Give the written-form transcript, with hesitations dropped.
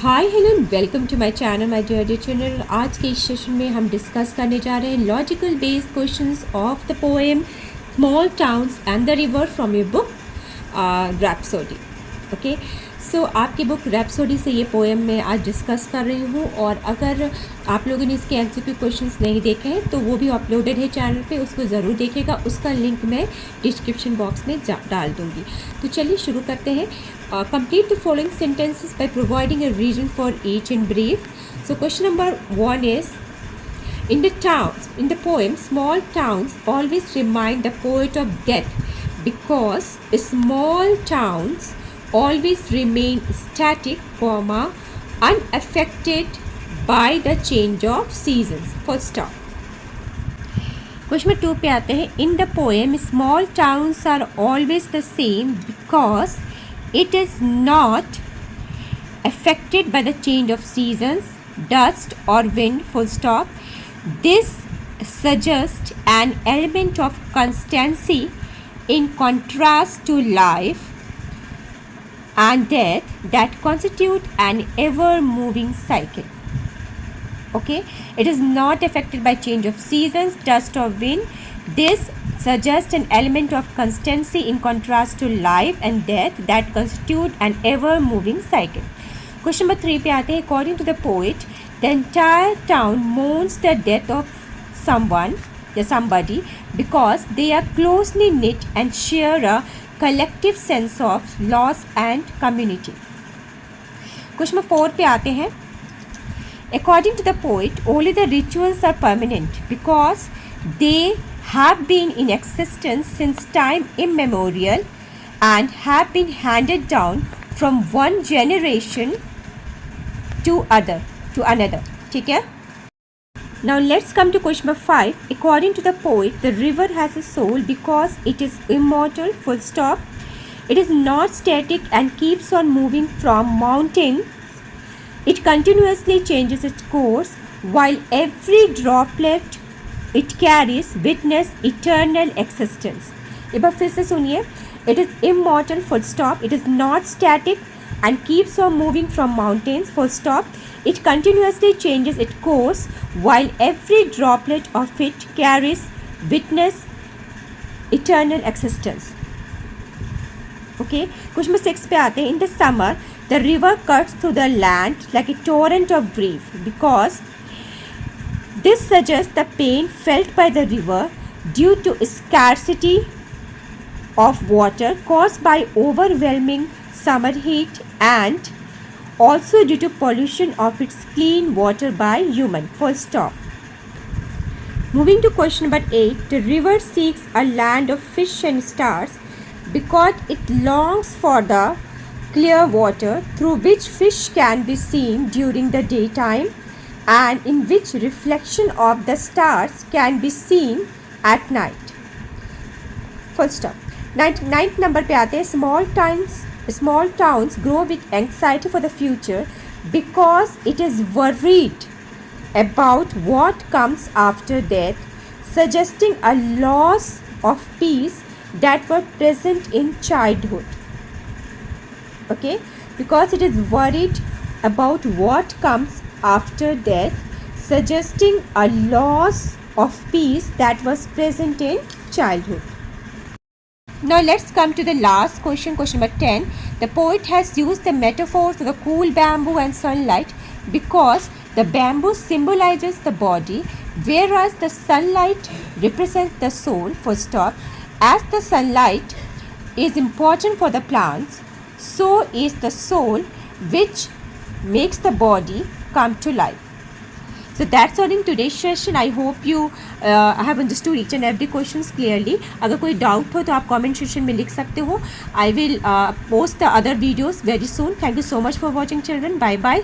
Hi hello welcome to my channel my dear channel. आज के इस सेशन में हम डिस्कस करने जा रहे हैं logical based questions of the poem small towns and the river from your book Rhapsody. Okay, so आपकी बुक रैप्सोडी से ये पोएम मैं आज डिस्कस कर रही हूँ। और अगर आप लोगों ने इसके एमसीक्यू क्वेश्चंस नहीं देखे हैं तो वो भी अपलोडेड है चैनल पे, उसको ज़रूर देखिएगा। उसका लिंक मैं डिस्क्रिप्शन बॉक्स में डाल दूँगी। तो चलिए शुरू करते हैं। Complete the following sentences by providing a reason for each in brief. So question number 1 is, in the poem, small towns always remind the poet of death because small towns always remain static, unaffected by the change of seasons. Full stop. Question number 2 पे आते हैं. In the poem, small towns are always the same because it is not affected by the change of seasons, dust or wind, full stop. This suggests an element of constancy in contrast to life and death that constitute an ever-moving cycle. Okay, it is not affected by change of seasons, dust or wind. This suggests an element of constancy in contrast to life and death that constitute an ever-moving cycle. Question number 3 पे आते हैं. According to the poet, the entire town mourns the death of someone या somebody because they are closely knit and share a collective sense of loss and community. Question number 4 पे आते हैं. According to the poet, only the rituals are permanent because they have been in existence since time immemorial and have been handed down from one generation to another. ठीक है? Now let's come to question number 5. According to the poet, the river has a soul because it is immortal, full stop. It is not static and keeps on moving from mountains. It continuously changes its course while every droplet it carries witness eternal existence. एक बार फिर से सुनिए. It is immortal, full stop. It is not static and keeps on moving from mountains, full stop. It continuously changes its course while every droplet of it carries witness eternal existence. Okay, question number 6 पे आते हैं. In the summer, the river cuts through the land like a torrent of grief because this suggests the pain felt by the river due to scarcity of water caused by overwhelming summer heat and also due to pollution of its clean water by human. Full stop. Moving to question number 8. The river seeks a land of fish and stars because it longs for the clear water through which fish can be seen during the daytime and in which reflection of the stars can be seen at night. Full stop. Ninth number पे आते हैं. Small towns grow with anxiety for the future because it is worried about what comes after death, suggesting a loss of peace that were present in childhood. Okay, because it is worried about what comes after death, suggesting a loss of peace that was present in childhood. Now let's come to the last question, question number 10. The poet has used the metaphors of the cool bamboo and sunlight because the bamboo symbolizes the body, whereas the sunlight represents the soul, full stop. As the sunlight is important for the plants, so is the soul which makes the body come to life. So that's all in today's session. I hope you have understood each and every questions clearly. अगर कोई doubt हो तो आप comment section में लिख सकते हो. I will post the other videos very soon. Thank you so much for watching, children. Bye bye.